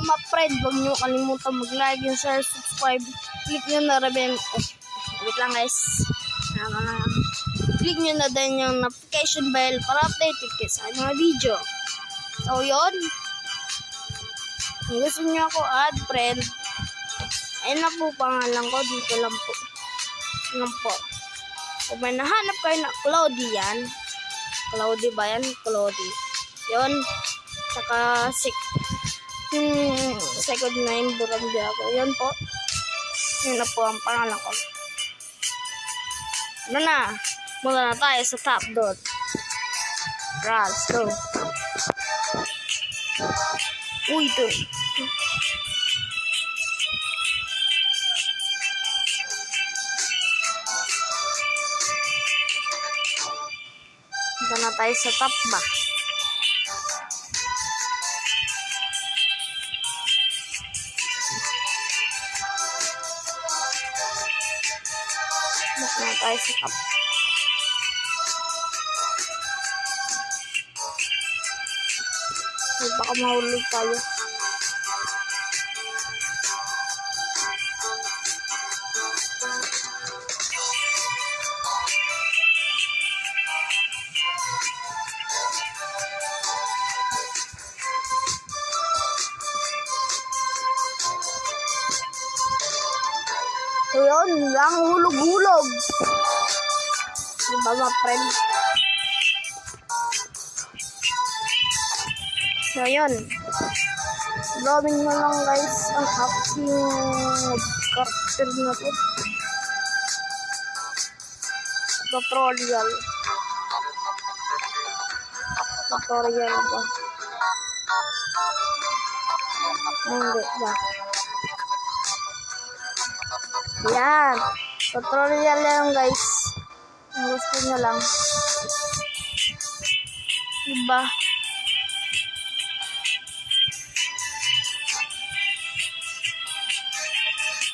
mga friend, huwag nyo kalimutan mag-like and share, subscribe. Click nyo na rin. Wait lang guys. Click nyo na din yung notification bell para updated kayo sa mga video. So yun. Kung gusto nyo ako add friend, ayun na po pangalan ko. Dito lang po. Lang po. Kung may nahanap kayo na Cloudy yan. Cloudy ba yan? Cloudy. Yun. Saka second name Burambi ako. Yan po. Yun na po ang pangalan ko. Ano na? Mula na tayo sa top dot. Let's go. Uy, ito. Mula na tayo sa top ba? Mula na tayo sa top. Baka mahulog tayo. So yun, lang hulog-hulog. Diba mga friend? So yun, gawin nyo lang guys ang aking character na to. Tutorial ba? Hindi ba? Yan, tutorial lang guys. Ang gusto nyo lang. Diba?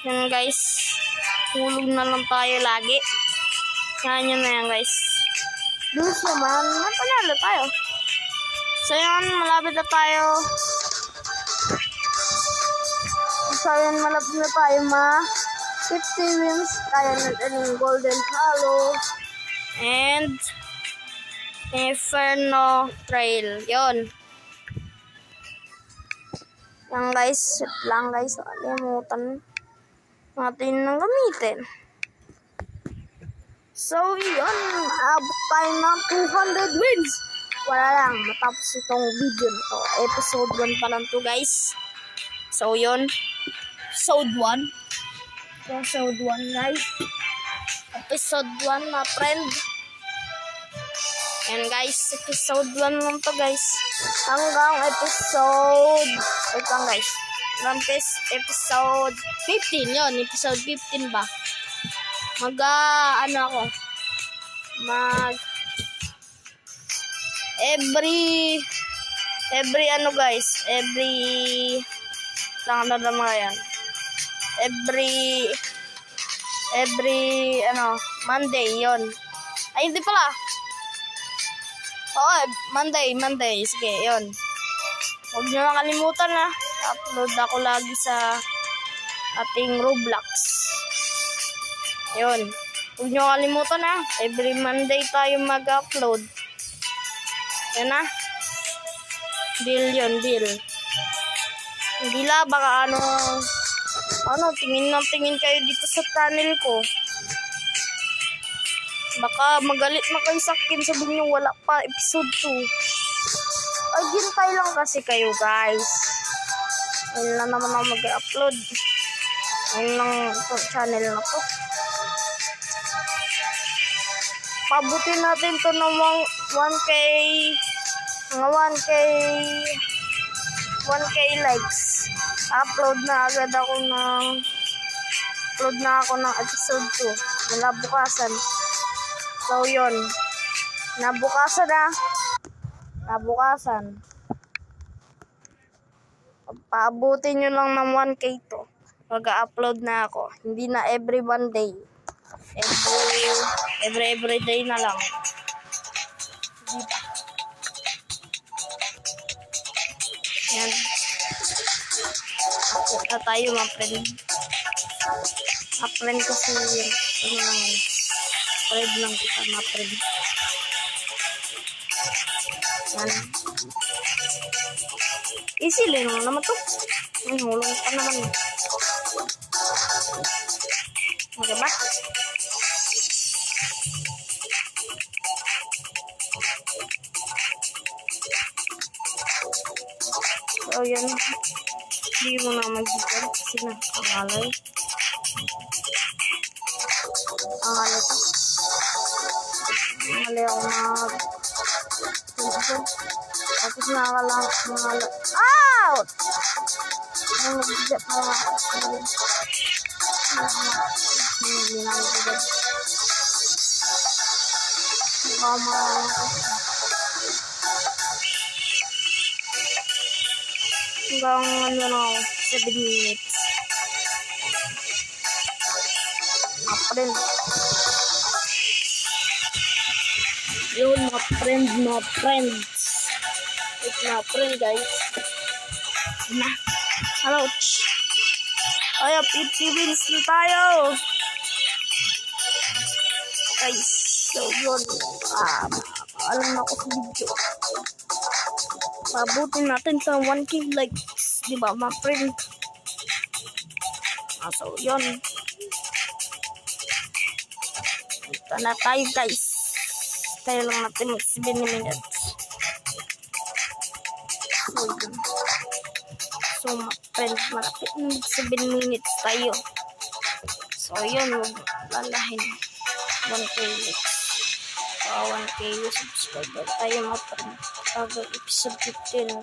Yan guys, hulog na lang tayo lagi. Yan yun na yan guys. Lose naman, napanalo tayo. So yan, malapit na tayo. So yan, malapit na tayo 50 wins. Kaya natin yung Golden Halo and Inferno Trail. Yun. Yan guys, lang guys, alimutan natin nang gamitin. So yun, abot tayo ng 200 wins. Wala lang, matapos itong video na to. Episode 1 pa lang to guys. So yun, episode 1. Episode 1 guys. Episode 1 na friend. And guys, episode 1 lang to guys. Hanggang episode, wait lang guys. Episode 15 yun. Episode 15 ba? Every ano guys, every Monday yon. Ay hindi pala. Oo, Monday. Sige, yon. Huwag niyo makalimutan na upload ako lagi sa ating Roblox. Yun. Huwag niyo kalimutan na every Monday tayo mag-upload. Yan na. Deal yun, deal. Hindi la, baka tingin kayo dito sa channel ko. Baka magalit na kayo sa akin, sabihin niyo wala pa episode 2. Ay, hintay lang kasi kayo guys. Ayun lang naman ako mag-upload. Ayun lang ito, channel na to. Pabutin natin to ng 1K likes. Upload na ako ng episode 2. Nabukasan. So yun. Nabukasan. Paabutin nyo lang ng 1K to. Mag-upload na ako. Hindi na every one day. Every day na lang. Diba? Yan. Akit na tayo mga friend. Mga friend kasi yun. Ano lang yun. Friend lang kita mga friend. Yan. Easy lang naman to. Ay, hulong pa naman. Okay ba? So, yan. Hindi mo na mag-gigil kasi nakakalay. Ang alay to. Ang alay ako mag... Tapos nakalang mga... Out! Ang nag-gigil para hindi na mag-gigil. Baka marami ko. Hanggang ano na ako, 7 minutes. April. Yun, mga friends. It's mga friend, guys. Na. Hello. Ay, 50 wins na tayo. Guys, so yun. Alam na ako sa video. Pabutin natin sa 1K likes, di ba, mga friend? So, yun. Ito na tayo, guys. Tayo lang natin mag 7 minutes. So, yun. So, mga friend, malapit na 7 minutes tayo. So, yun, lalahin. 1K likes. 1K subscriber tayo, mga friend. Pag episode 15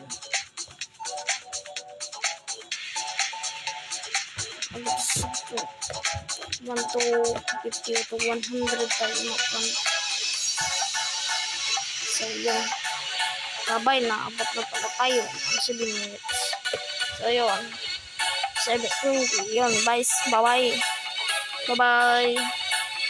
1 to 50 to 100 tayo mapan. So yun, sabay na abot na pala tayo 7 minutes. So yun, 7 yun, guys, bye bye.